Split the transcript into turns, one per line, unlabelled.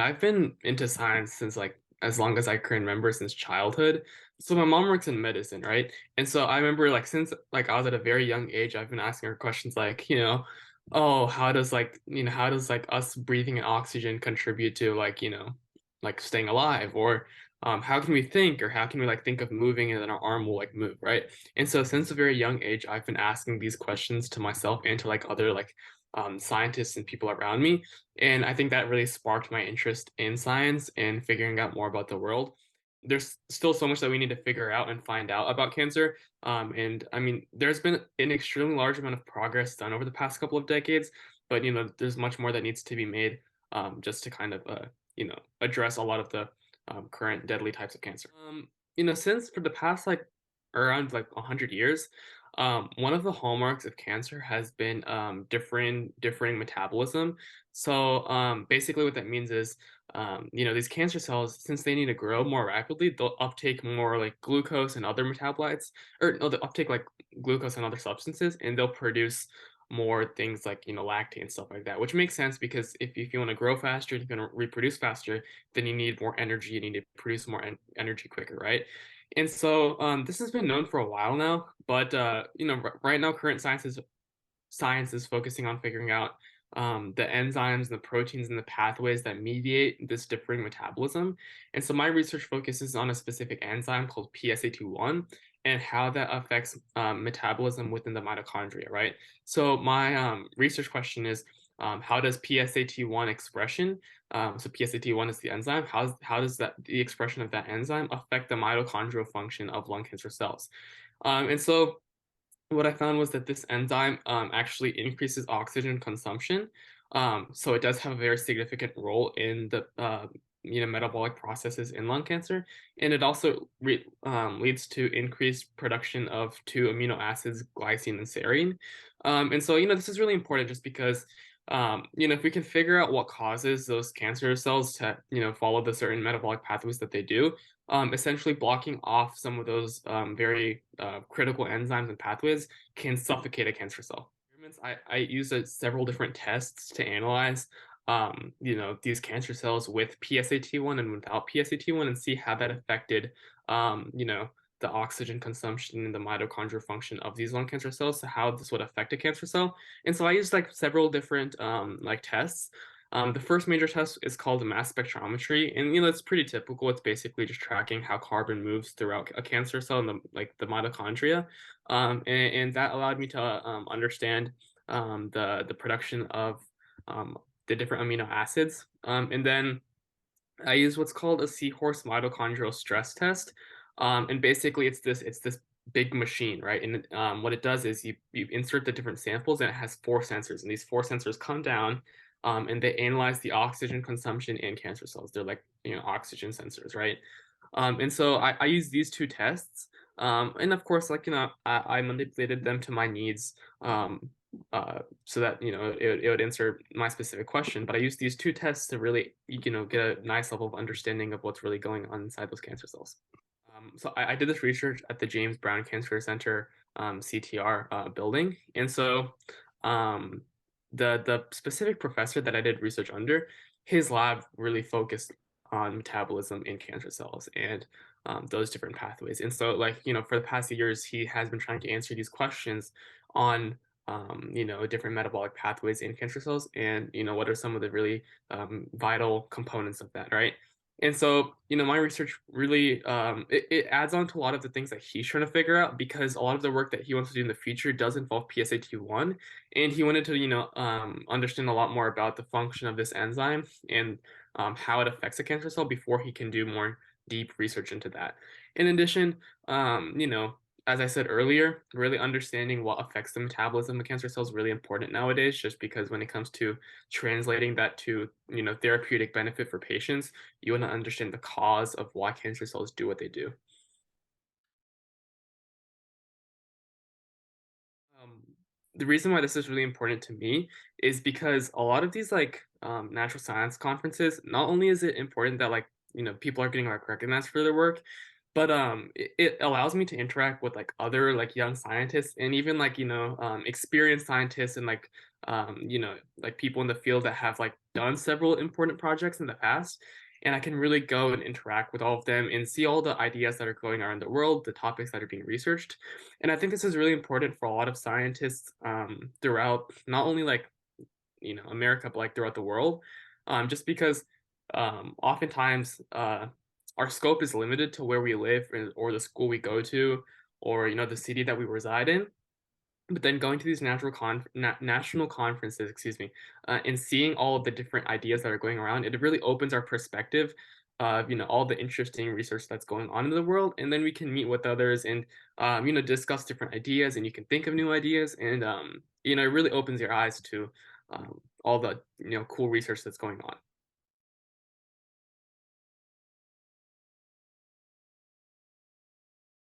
I've been into science since like as long as I can remember, since childhood. So my mom works in medicine, right? And so I remember like since like I was at a very young age, I've been asking her questions like, oh, how does how does like us breathing in oxygen contribute to like, like staying alive? Or how can we think, or how can we like think of moving and then our arm will like move, right? And so since a very young age, I've been asking these questions to myself and to like other like scientists and people around me. And I think that really sparked my interest in science and figuring out more about the world. There's still so much that we need to figure out and find out about cancer. And I mean, there's been an extremely large amount of progress done over the past couple of decades, but there's much more that needs to be made just to kind of address a lot of the current deadly types of cancer. Since for the past like around like 100 years, one of the hallmarks of cancer has been differing metabolism. So basically, what that means is, these cancer cells, since they need to grow more rapidly, they'll uptake more like glucose and other metabolites, or no, they'll uptake like glucose and other substances, and they'll produce more things like lactate and stuff like that, which makes sense because if you want to grow faster and you're going to reproduce faster, then you need more energy, you need to produce more energy quicker, right? And so this has been known for a while now, but right now, current science is focusing on figuring out the enzymes, the proteins, and the pathways that mediate this differing metabolism. And so my research focuses on a specific enzyme called PSA21 and how that affects metabolism within the mitochondria, right? So my research question is, how does PSAT1 expression, so PSAT1 is the enzyme, how does the expression of that enzyme affect the mitochondrial function of lung cancer cells? And so what I found was that this enzyme actually increases oxygen consumption. So it does have a very significant role in the metabolic processes in lung cancer, and it also leads to increased production of two amino acids, glycine and serine. And so this is really important just because if we can figure out what causes those cancer cells to follow the certain metabolic pathways that they do, essentially blocking off some of those very critical enzymes and pathways can suffocate a cancer cell. I used several different tests to analyze, these cancer cells with PSAT1 and without PSAT1 and see how that affected, the oxygen consumption and the mitochondrial function of these lung cancer cells, so how this would affect a cancer cell. And so I used like several different like tests. The first major test is called mass spectrometry, and it's pretty typical. It's basically just tracking how carbon moves throughout a cancer cell in the mitochondria, and that allowed me to understand the production of the different amino acids. And then I use what's called a seahorse mitochondrial stress test, and basically it's this big machine, right? And what it does is you insert the different samples, and it has four sensors, and these four sensors come down, and they analyze the oxygen consumption in cancer cells. They're like oxygen sensors, right? And so I use these two tests, and of course, like I manipulated them to my needs. So that it would answer my specific question, but I used these two tests to really get a nice level of understanding of what's really going on inside those cancer cells. So I did this research at the James Brown Cancer Center CTR building, and so um, the specific professor that I did research under, his lab really focused on metabolism in cancer cells and those different pathways. And so, like for the past years, he has been trying to answer these questions on different metabolic pathways in cancer cells, and what are some of the really vital components of that, right? And so, my research really it adds on to a lot of the things that he's trying to figure out, because a lot of the work that he wants to do in the future does involve PSAT1, and he wanted to understand a lot more about the function of this enzyme and how it affects a cancer cell before he can do more deep research into that. In addition, as I said earlier, really understanding what affects the metabolism of cancer cells is really important nowadays, just because when it comes to translating that to, therapeutic benefit for patients, you want to understand the cause of why cancer cells do what they do. Um, the reason why this is really important to me is because a lot of these like natural science conferences, not only is it important that like people are getting like recognized for their work, but it allows me to interact with like other like young scientists and even like experienced scientists and like like people in the field that have like done several important projects in the past. And I can really go and interact with all of them and see all the ideas that are going on in the world, the topics that are being researched. And I think this is really important for a lot of scientists throughout not only like America, but like throughout the world, just because oftentimes our scope is limited to where we live or the school we go to, or the city that we reside in. But then going to these national conferences, excuse me, and seeing all of the different ideas that are going around, it really opens our perspective of all the interesting research that's going on in the world, and then we can meet with others and discuss different ideas, and you can think of new ideas, and it really opens your eyes to all the cool research that's going on.